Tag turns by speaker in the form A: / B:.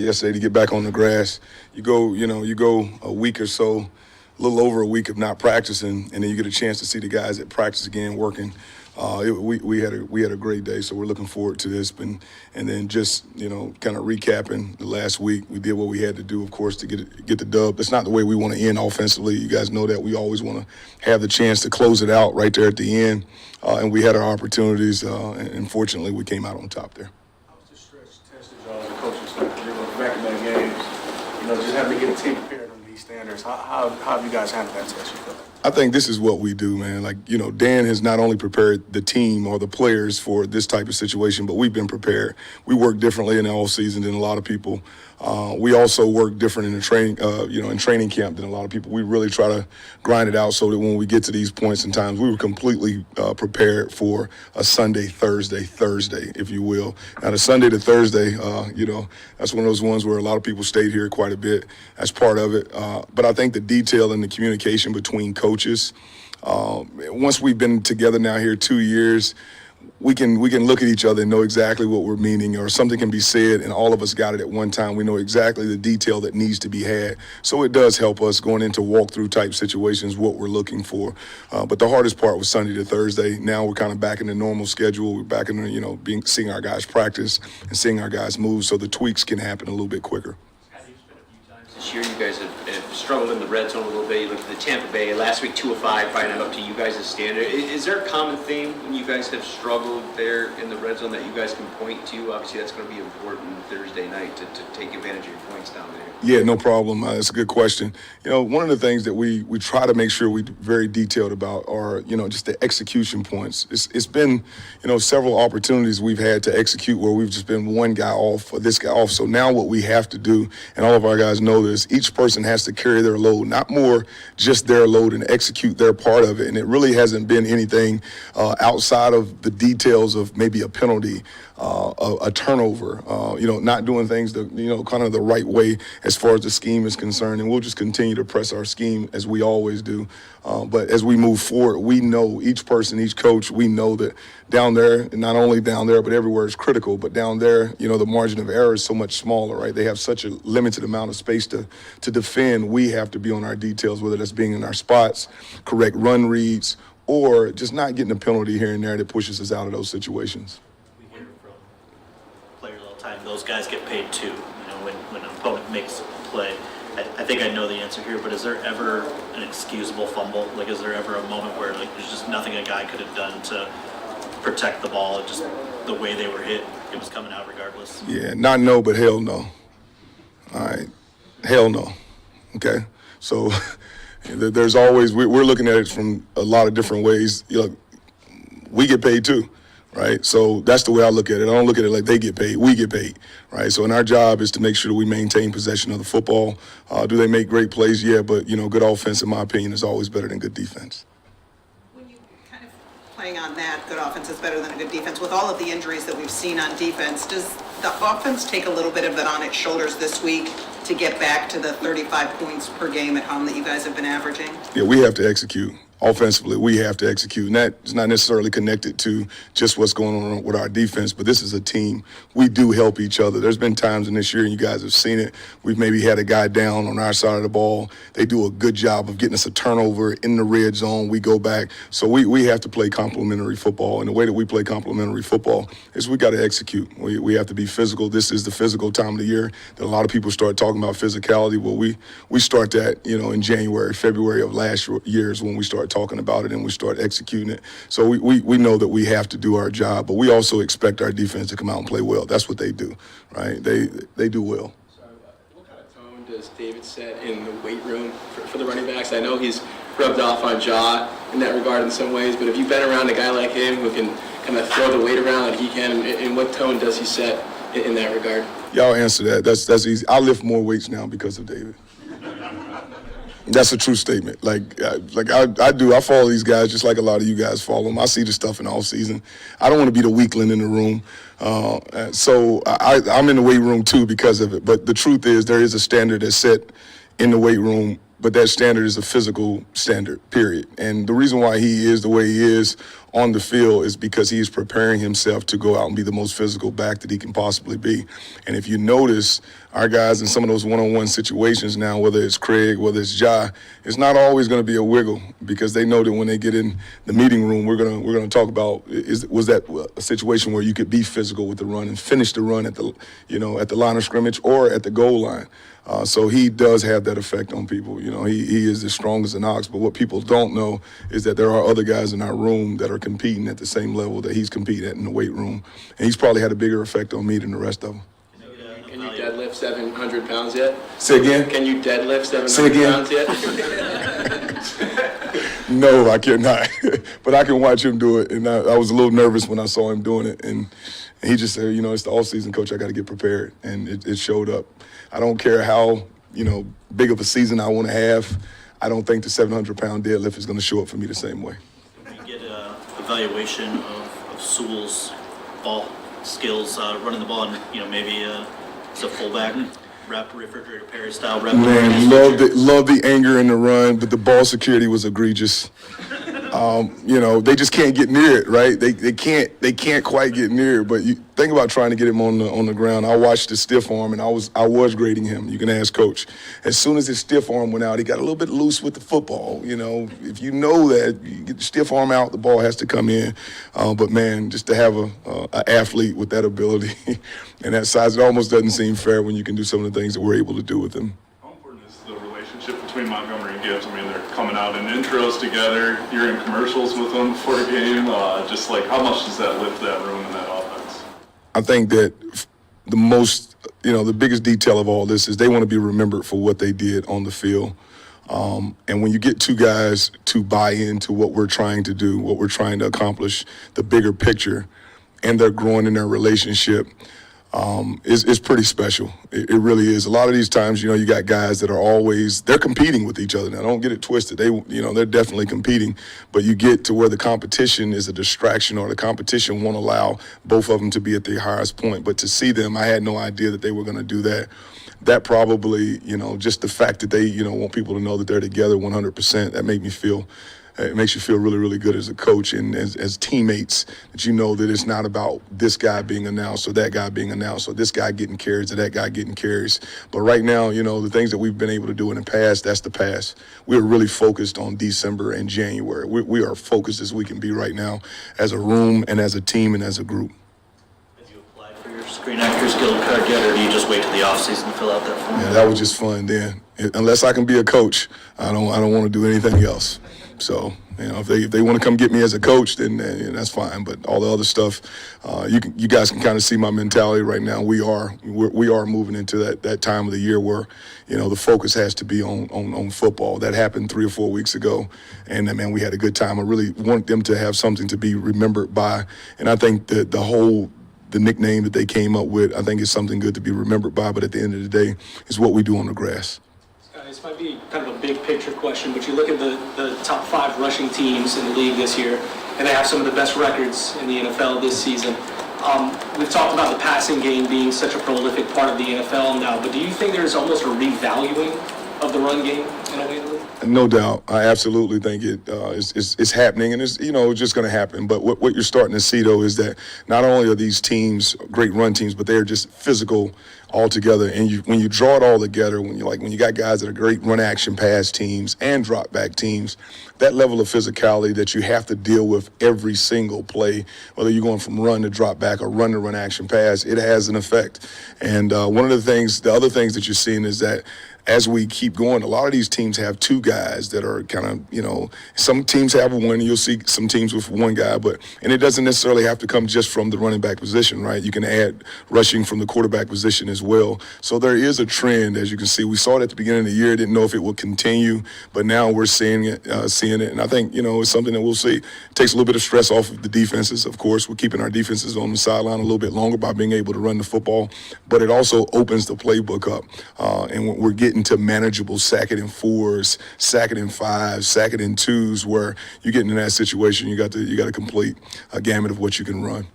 A: yesterday to get back on the grass. You go a week or so, a little over a week of not practicing, and then you get a chance to see the guys that practice again working. We had a great day, so we're looking forward to this. And then just kind of recapping the last week, we did what we had to do, of course, to get the dub. That's not the way we want to end offensively. You guys know that we always want to have the chance to close it out right there at the end, and we had our opportunities, and fortunately we came out on top there.
B: How was the stretch tested y'all as a coaching staff? You're going back-to-back games, just having to get a team prepared on these standards. How have you guys handled that test, you feel like?
A: I think this is what we do, man. Dan has not only prepared the team or the players for this type of situation, but we've been prepared. We work differently in the off season than a lot of people. We also work different in the in training camp than a lot of people. We really try to grind it out so that when we get to these points and times, we were completely prepared for a Sunday, Thursday, if you will. Now, the Sunday to Thursday, that's one of those ones where a lot of people stayed here quite a bit. That's part of it. But I think the detail and the communication between coaches, once we've been together now here 2 years, we can look at each other and know exactly what we're meaning, or something can be said and all of us got it at one time. We know exactly the detail that needs to be had. So it does help us going into walkthrough type situations, what we're looking for. But the hardest part was Sunday to Thursday. Now we're kind of back in the normal schedule. We're back in the, seeing our guys practice and seeing our guys move, so the tweaks can happen a little bit quicker.
C: This year, you guys have struggled in the red zone a little bit. You looked at the Tampa Bay last week, 2 of 5, probably not up to you guys' standard. Is there a common theme when you guys have struggled there in the red zone that you guys can point to? Obviously, that's going to be important Thursday night to take advantage of your points down there.
A: Yeah, no problem. That's a good question. One of the things that we try to make sure we're very detailed about are, just the execution points. It's been, several opportunities we've had to execute where we've just been one guy off or this guy off. So now what we have to do, and all of our guys know this, each person has to carry their load, not more just their load, and execute their part of it. And it really hasn't been anything outside of the details of maybe a penalty, a turnover, not doing things kind of the right way as far as the scheme is concerned. And we'll just continue to press our scheme as we always do. But as we move forward, we know each person, each coach, we know that down there, and not only down there, but everywhere is critical. But down there, the margin of error is so much smaller, right? They have such a limited amount of space to defend. We have to be on our details, whether that's being in our spots, correct run reads, or just not getting a penalty here and there that pushes us out of those situations.
D: We hear from players all the time, those guys get paid too, when an opponent makes a play. I think I know the answer here, but is there ever an excusable fumble? Is there ever a moment where there's just nothing a guy could have done to protect the ball, just the way they were hit, it was coming out regardless?
A: Yeah, not no, but hell no. All right, hell no. Okay, so there's always, we're looking at it from a lot of different ways. We get paid too, right? So that's the way I look at it. I don't look at it like they get paid, we get paid, right? So, and our job is to make sure that we maintain possession of the football. Do they make great plays? Yeah, but, good offense, in my opinion, is always better than good defense.
E: When you kind of playing on that, good offense is better than a good defense. With all of the injuries that we've seen on defense, does the offense take a little bit of that on its shoulders this week to get back to the 35 points per game at home that you guys have been averaging?
A: Yeah, we have to execute. Offensively, we have to execute, and that is not necessarily connected to just what's going on with our defense, but this is a team. We do help each other. There's been times in this year, and you guys have seen it, we've maybe had a guy down on our side of the ball. They do a good job of getting us a turnover in the red zone. We go back. So we have to play complementary football, and the way that we play complementary football is we got to execute. We have to be physical. This is the physical time of the year that a lot of people start talking about physicality. Well, we start that, in January, February of last year is when we start talking about it and we start executing it. So we know that we have to do our job, but we also expect our defense to come out and play well. That's what they do, right? They do well.
F: So, what kind of tone does David set in the weight room for the running backs? I know he's rubbed off on Jah in that regard in some ways, but have you been around a guy like him who can kind of throw the weight around like he can, and what tone does he set in that regard?
A: Y'all answer that. That's easy. I lift more weights now because of David. That's a true statement. I do. I follow these guys just like a lot of you guys follow them. I see the stuff in the off season. I don't want to be the weakling in the room. So I'm in the weight room too because of it. But the truth is there is a standard that's set in the weight room, but that standard is a physical standard, period. And the reason why he is the way he is on the field is because he's preparing himself to go out and be the most physical back that he can possibly be. And if you notice, our guys in some of those one-on-one situations now, whether it's Craig, whether it's Ja, it's not always going to be a wiggle, because they know that when they get in the meeting room, we're gonna talk about was that a situation where you could be physical with the run and finish the run at the line of scrimmage or at the goal line. So he does have that effect on people. He is as strong as an ox, but what people don't know is that there are other guys in our room that are competing at the same level that he's competing at in the weight room, and he's probably had a bigger effect on me than the rest of them.
F: Can you deadlift 700 pounds yet?
A: Say again?
F: Can you deadlift 700
A: Say again?
F: pounds yet?
A: No, I cannot. But I can watch him do it, and I was a little nervous when I saw him doing it, and he just said, it's the off-season, coach, I got to get prepared, and it showed up. I don't care how, big of a season I want to have. I don't think the 700-pound deadlift is going to show up for me the same way.
D: Can we get an evaluation of Sewell's ball skills, running the ball, and maybe it's a fullback rep, refrigerator Perry style rep?
A: Man, love the anger in the run, but the ball security was egregious. They just can't get near it, right? They can't quite get near it. But you think about trying to get him on the ground. I watched the stiff arm, and I was grading him. You can ask Coach. As soon as his stiff arm went out, he got a little bit loose with the football. If you know that you get the stiff arm out, the ball has to come in. But man, just to have an athlete with that ability and that size, it almost doesn't seem fair when you can do some of the things that we're able to do with him.
G: How important is the relationship between Montgomery and Gibbs? I mean, they're coming out in intros together. You're in commercials with them before the game. Just like, how much does that lift that room and that offense?
A: I think that the biggest detail of all this is they want to be remembered for what they did on the field. And when you get two guys to buy into what we're trying to do, what we're trying to accomplish, the bigger picture, and they're growing in their relationship, is pretty special. It really is. A lot of these times, you got guys that are they're competing with each other. Now, don't get it twisted. They're definitely competing, but you get to where the competition is a distraction, or the competition won't allow both of them to be at their highest point. But to see them, I had no idea that they were going to do that. That probably, just the fact that they, want people to know that they're together 100%, that made me feel. It makes you feel really, really good as a coach and as teammates, that that it's not about this guy being announced or that guy being announced or this guy getting carries or that guy getting carries. But right now, the things that we've been able to do in the past, that's the past. We're really focused on December and January. We are focused as we can be right now as a room and as a team and as a group.
D: Have you applied for your Screen Actors Guild card yet, or do you just wait till the offseason to fill out that form?
A: Yeah, that was just fun then. Unless I can be a coach, I don't want to do anything else. So, if they want to come get me as a coach, then that's fine. But all the other stuff, you guys can kind of see my mentality right now. We are moving into that time of the year where, the focus has to be on football. That happened 3 or 4 weeks ago, and man, we had a good time. I really want them to have something to be remembered by, and I think that the nickname that they came up with, I think is something good to be remembered by. But at the end of the day, it's what we do on the grass.
B: This might be kind of a big picture question, but you look at the top 5 rushing teams in the league this year, and they have some of the best records in the NFL this season. We've talked about the passing game being such a prolific part of the NFL now, but do you think there's almost a revaluing of the run game in a way?
A: No doubt. I absolutely think it's happening, and it's just going to happen. But what you're starting to see, though, is that not only are these teams great run teams, but they are just physical altogether. And when you draw it all together, when you got guys that are great run action pass teams and drop back teams, that level of physicality that you have to deal with every single play, whether you're going from run to drop back or run to run action pass, it has an effect. And one of the other things that you're seeing is that as we keep going, a lot of these teams have 2 guys that are kind of, some teams have one. You'll see some teams with 1 guy, and it doesn't necessarily have to come just from the running back position, right? You can add rushing from the quarterback position as well. So there is a trend, as you can see. We saw it at the beginning of the year. Didn't know if it would continue, but now we're seeing it. And I think, it's something that we'll see. It takes a little bit of stress off of the defenses. Of course, we're keeping our defenses on the sideline a little bit longer by being able to run the football, but it also opens the playbook up. And we're getting to manageable second and 4s, second and 5s, second and 2s, where you get into that situation, you got to complete a gamut of what you can run.